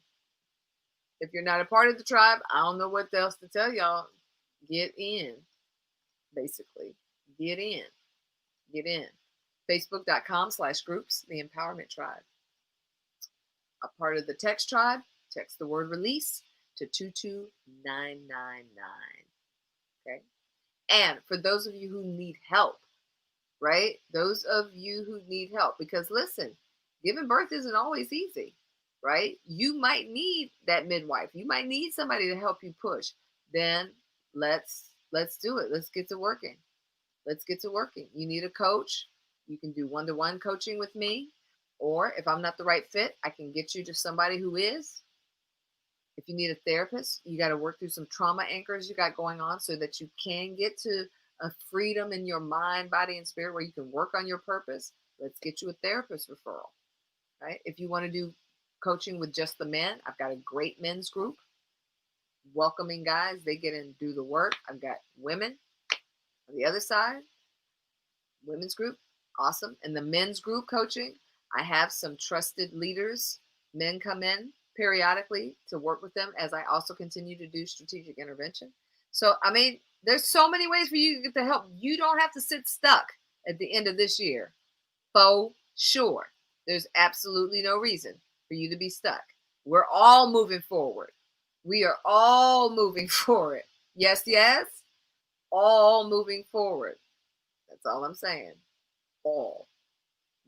If you're not a part of the tribe, I don't know what else to tell y'all. Get in, basically. Get in. Get in. Facebook.com/groups, the Empowerment Tribe. A part of the text tribe, text the word release to 22999. Okay. And for those of you who need help, right? Those of you who need help, because listen, giving birth isn't always easy, right? You might need that midwife. You might need somebody to help you push. Then let's do it. Let's get to working. Let's get to working. You need a coach. You can do one-to-one coaching with me. Or if I'm not the right fit, I can get you to somebody who is. If you need a therapist, you got to work through some trauma anchors you got going on so that you can get to a freedom in your mind, body, and spirit where you can work on your purpose. Let's get you a therapist referral, right? If you want to do coaching with just the men, I've got a great men's group. Welcoming guys, they get in and do the work. I've got women on the other side, women's group, awesome. And the men's group coaching, I have some trusted leaders. Men come in periodically to work with them as I also continue to do strategic intervention. So, there's so many ways for you to get the help. You don't have to sit stuck at the end of this year. For sure. There's absolutely no reason for you to be stuck. We're all moving forward. We are all moving forward. Yes, yes. All moving forward. That's all I'm saying. All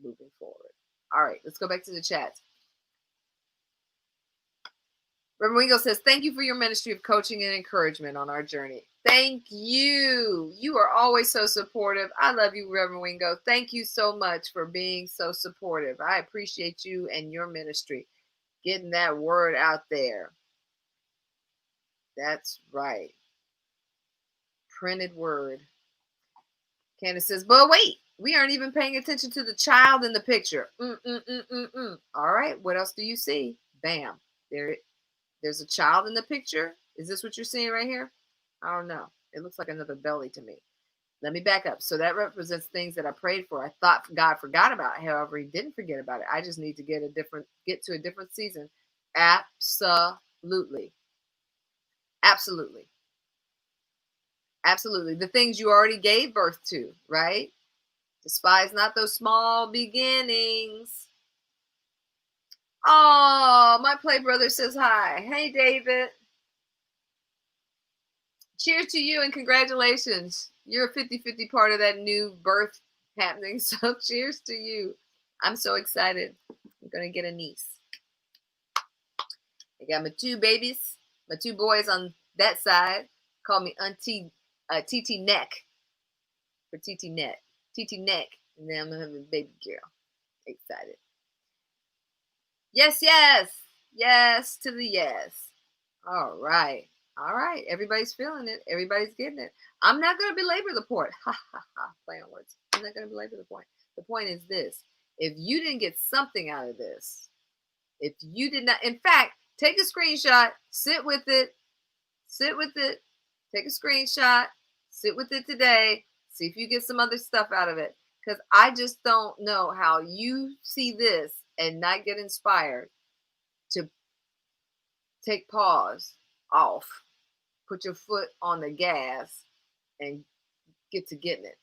moving forward. All right, let's go back to the chat. Reverend Wingo says, thank you for your ministry of coaching and encouragement on our journey. Thank you. You are always so supportive. I love you, Reverend Wingo. Thank you so much for being so supportive. I appreciate you and your ministry. Getting that word out there. That's right. Printed word. Candace says, but wait, we aren't even paying attention to the child in the picture. All right, what else do you see? Bam. There's a child in the picture. Is this what you're seeing right here? I don't know. It looks like another belly to me. Let me back up. So that represents things that I prayed for. I thought God forgot about. However, he didn't forget about it. I just need to get to a different season. Absolutely. Absolutely. Absolutely. The things you already gave birth to, right? Despise not those small beginnings. Oh, my play brother says hi. Hey, David. Cheers to you and congratulations. You're a 50-50 part of that new birth happening. So cheers to you. I'm so excited. I'm going to get a niece. I got my two babies, my two boys on that side. Call me Auntie TT Neck for TT Neck. TT Neck. And then I'm going to have a baby girl. Excited. Yes, yes. Yes to the yes. All right. All right. Everybody's feeling it. Everybody's getting it. I'm not going to belabor the point. Ha, ha, ha. Play on words. I'm not going to belabor the point. The point is this. If you didn't get something out of this, if you did not, in fact, take a screenshot, sit with it, take a screenshot, sit with it today, see if you get some other stuff out of it. Because I just don't know how you see this and not get inspired to take pause off, put your foot on the gas, and get to getting it,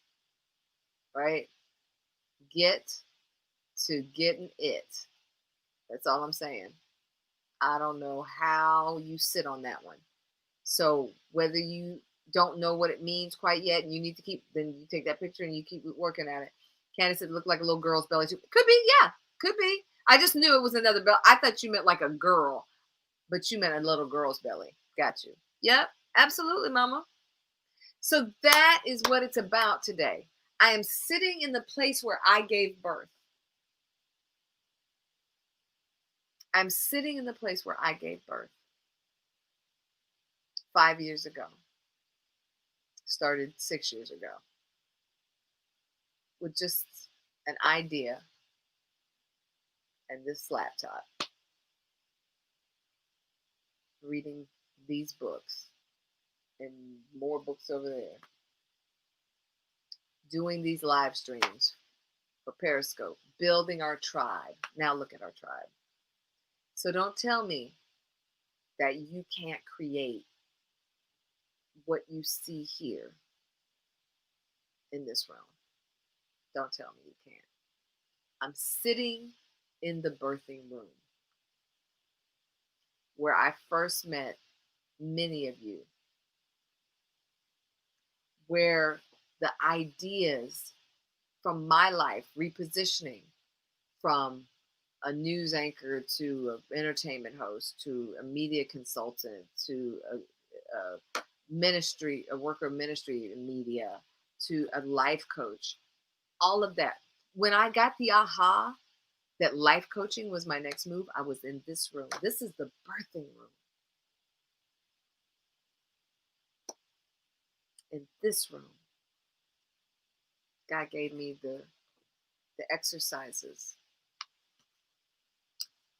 right? Get to getting it. That's all I'm saying. I don't know how you sit on that one. So whether you don't know what it means quite yet, and you need to then you take that picture and you keep working at it. Candace said it looked like a little girl's belly too. Could be, yeah, could be. I just knew it was another belly. I thought you meant like a girl, but you meant a little girl's belly. Got you. Yep, absolutely, mama. So that is what it's about today. I am sitting in the place where I gave birth. I'm sitting in the place where I gave birth 5 years ago. Started 6 years ago with just an idea and this laptop, reading these books and more books over there, doing these live streams for Periscope, building our tribe. Now look at our tribe. So don't tell me that you can't create what you see here in this realm. Don't tell me you can't. I'm sitting in the birthing room where I first met many of you, where the ideas from my life, repositioning from a news anchor to an entertainment host to a media consultant to a ministry, a worker of ministry in media to a life coach, all of that. When I got the aha that life coaching was my next move, I was in this room. This is the birthing room. In this room, God gave me the exercises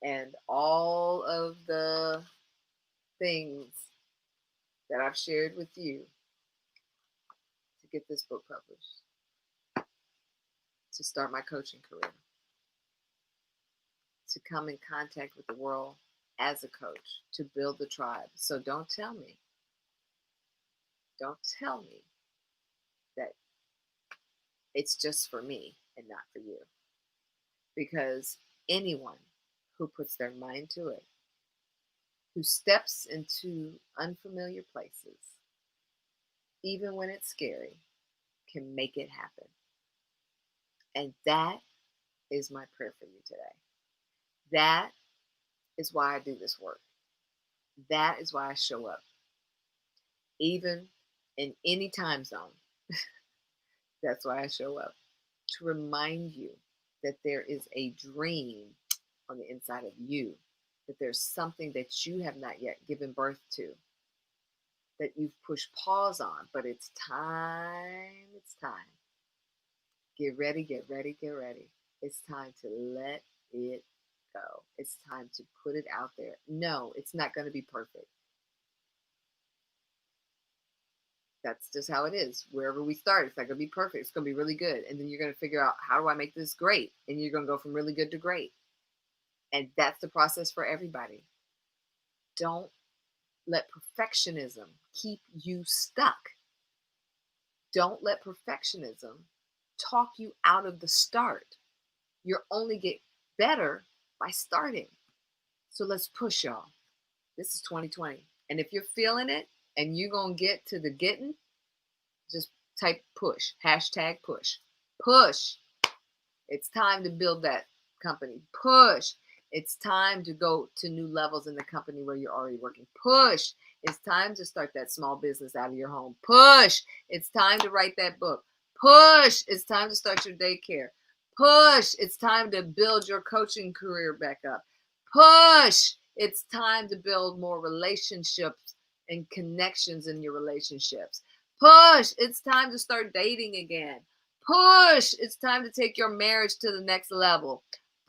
and all of the things that I've shared with you to get this book published, to start my coaching career, to come in contact with the world as a coach, to build the tribe. So don't tell me that it's just for me and not for you. Because anyone who puts their mind to it, who steps into unfamiliar places, even when it's scary, can make it happen. And that is my prayer for you today. That is why I do this work. That is why I show up. Even in any time zone. That's why I show up. To remind you that there is a dream on the inside of you. That there's something that you have not yet given birth to. that you've pushed pause on, but it's time. It's time. Get ready, get ready, get ready. It's time to let it go. It's time to put it out there. No, it's not going to be perfect. That's just how it is. Wherever we start, it's not going to be perfect. It's going to be really good. And then you're going to figure out, how do I make this great? And you're going to go from really good to great. And that's the process for everybody. Don't let perfectionism keep you stuck. Don't let perfectionism talk you out of the start. You'll only get better by starting. So let's push, y'all. This is 2020. And if you're feeling it and you're going to get to the getting, just type push, hashtag push. Push. It's time to build that company. Push. It's time to go to new levels in the company where you're already working. Push. It's time to start that small business out of your home. Push. It's time to write that book. Push. It's time to start your daycare. Push. It's time to build your coaching career back up. Push. It's time to build more relationships and connections in your relationships. Push. It's time to start dating again. Push. It's time to take your marriage to the next level.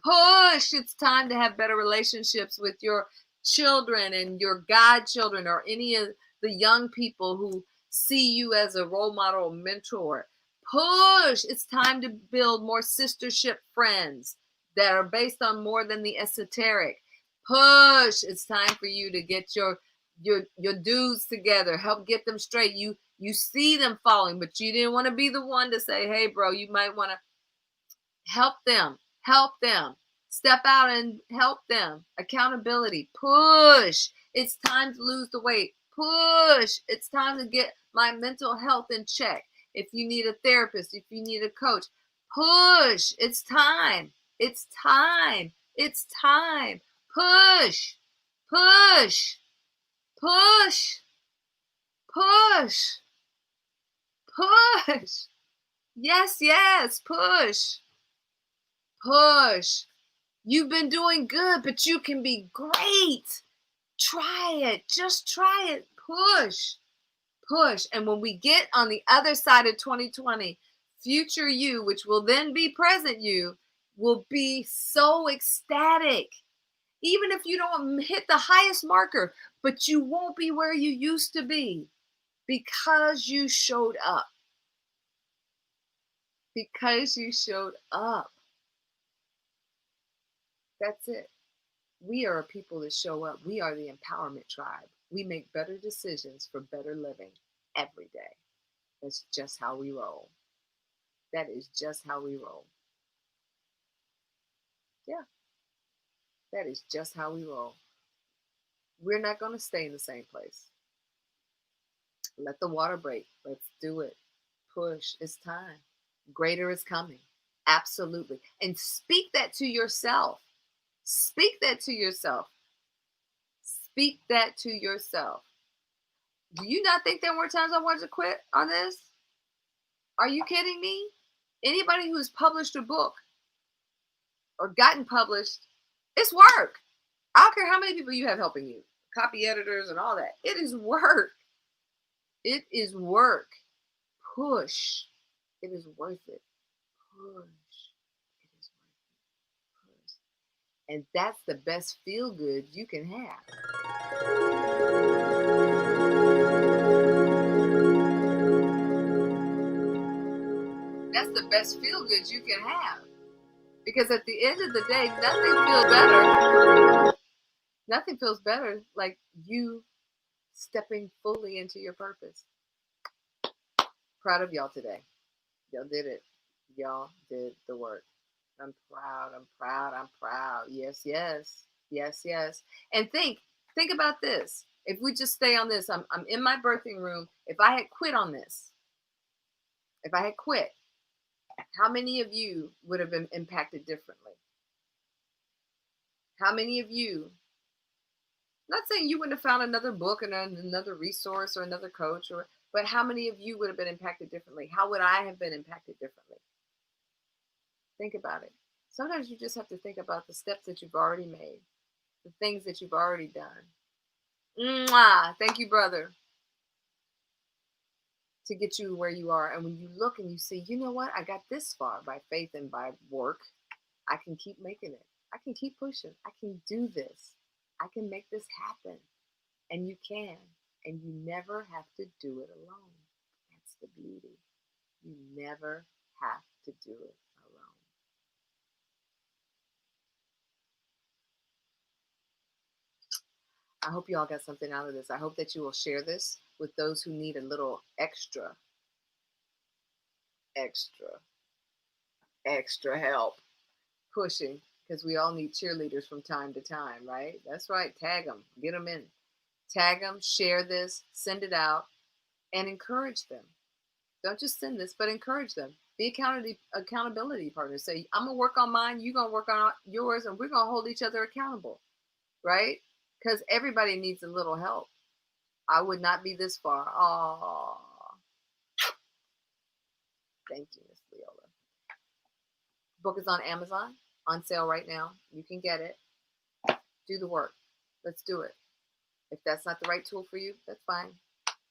Push. It's time to have better relationships with your children and your godchildren or any of the young people who see you as a role model or mentor. Push. It's time to build more sistership friends that are based on more than the esoteric. Push. It's time for you to get your dudes together, help get them straight. You see them falling, but you didn't want to be the one to say, hey, bro, you might want to help them. Help them. Step out and help them. Accountability. Push. It's time to lose the weight. Push. It's time to get my mental health in check. If you need a therapist, if you need a coach, push. It's time. It's time. It's time. Push. Push. Push. Push. Push. Yes, yes. Push. Push. You've been doing good, but you can be great. Try it. Just try it. Push. Push. And when we get on the other side of 2020, future you, which will then be present you, will be so ecstatic. Even if you don't hit the highest marker, but you won't be where you used to be because you showed up. Because you showed up. That's it. We are a people that show up. We are the empowerment tribe. We make better decisions for better living every day. That's just how we roll. That is just how we roll. Yeah. That is just how we roll. We're not going to stay in the same place. Let the water break. Let's do it. Push. It's time. Greater is coming. Absolutely. And speak that to yourself. Speak that to yourself. Speak that to yourself. Do you not think there were times I wanted to quit on this? Are you kidding me? Anybody who's published a book or gotten published, it's work. I don't care how many people you have helping you, copy editors and all that. It is work. It is work. Push. It is worth it. Push. It is worth it. Push. And that's the best feel good you can have. That's the best feel good you can have. Because at the end of the day, nothing feels better like you stepping fully into your purpose. Proud of y'all today. Y'all did it. Y'all did the work. I'm proud. I'm proud. I'm proud. Yes, yes. Yes, yes. And think about this. If we just stay on this, I'm in my birthing room. If I had quit on this, how many of you would have been impacted differently? How many of you, not saying you wouldn't have found another book and another resource or another coach, but how many of you would have been impacted differently? How would I have been impacted differently? Think about it. Sometimes you just have to think about the steps that you've already made, the things that you've already done. Mwah! Thank you, brother. to get you where you are. And when you look and you see, you know what, I got this far by faith and by work, I can keep making it. I can keep pushing. I can do this. I can make this happen. And you can. And you never have to do it alone. That's the beauty. You never have to do it alone. I hope you all got something out of this. I hope that you will share this with those who need a little extra help pushing, because we all need cheerleaders from time to time, right? That's right. Tag them. Get them in. Tag them. Share this. Send it out. And encourage them. Don't just send this, but encourage them. Be accountability partners. Say, I'm going to work on mine. You're going to work on yours. And we're going to hold each other accountable, right? Because everybody needs a little help. I would not be this far. Oh, thank you, Miss Leola. Book is on Amazon, on sale right now. You can get it. Do the work. Let's do it. If that's not the right tool for you, that's fine.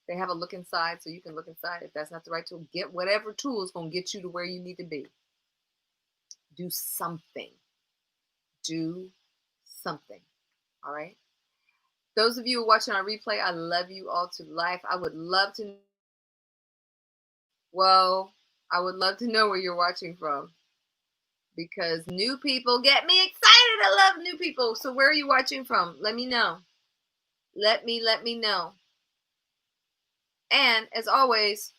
They have a look inside, so you can look inside. If that's not the right tool, get whatever tool is going to get you to where you need to be. Do something. Do something. All right? Those of you who are watching on replay, I love you all to life. I would love to know where you're watching from, because new people get me excited. I love new people. So where are you watching from? Let me know. Let me know. And as always,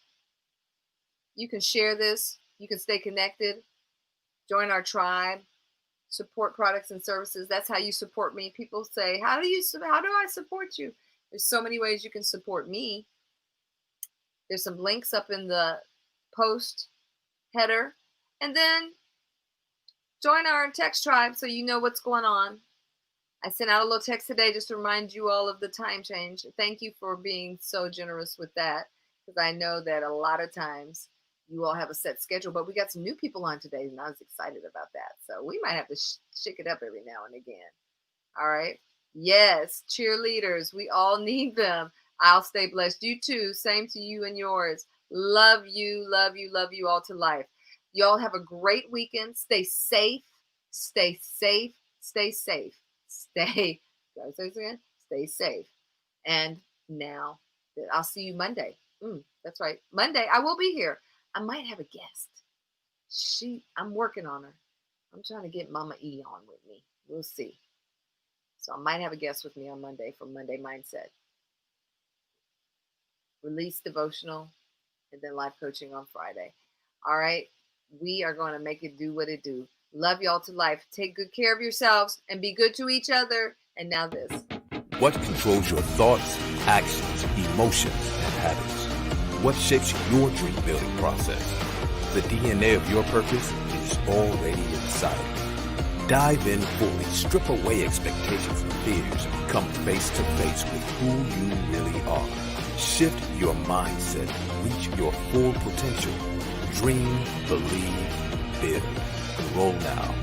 you can share this. You can stay connected. Join our tribe. Support products and services. That's how you support me. People say, how do I support you? There's so many ways you can support me. There's some links up in the post header. And then join our text tribe so you know what's going on. I sent out a little text today just to remind you all of the time change. Thank you for being so generous with that, because I know that a lot of times you all have a set schedule, but we got some new people on today, and I was excited about that. So we might have to shake it up every now and again. All right. Yes, cheerleaders. We all need them. I'll stay blessed. You too. Same to you and yours. Love you, love you, love you all to life. Y'all have a great weekend. Stay safe. Stay safe. Stay safe. Stay safe. And now I'll see you Monday. That's right. Monday, I will be here. I might have a guest. I'm working on her. I'm trying to get Mama E on with me. We'll see. So I might have a guest with me on Monday for Monday Mindset. Release devotional, and then life coaching on Friday. All right. We are going to make it do what it do. Love y'all to life. Take good care of yourselves and be good to each other. And now this. What controls your thoughts, actions, emotions, and habits? What shapes your dream building process? The DNA of your purpose is already inside. Dive in fully, strip away expectations and fears, come face to face with who you really are. Shift your mindset, reach your full potential. Dream, believe, build. Roll now.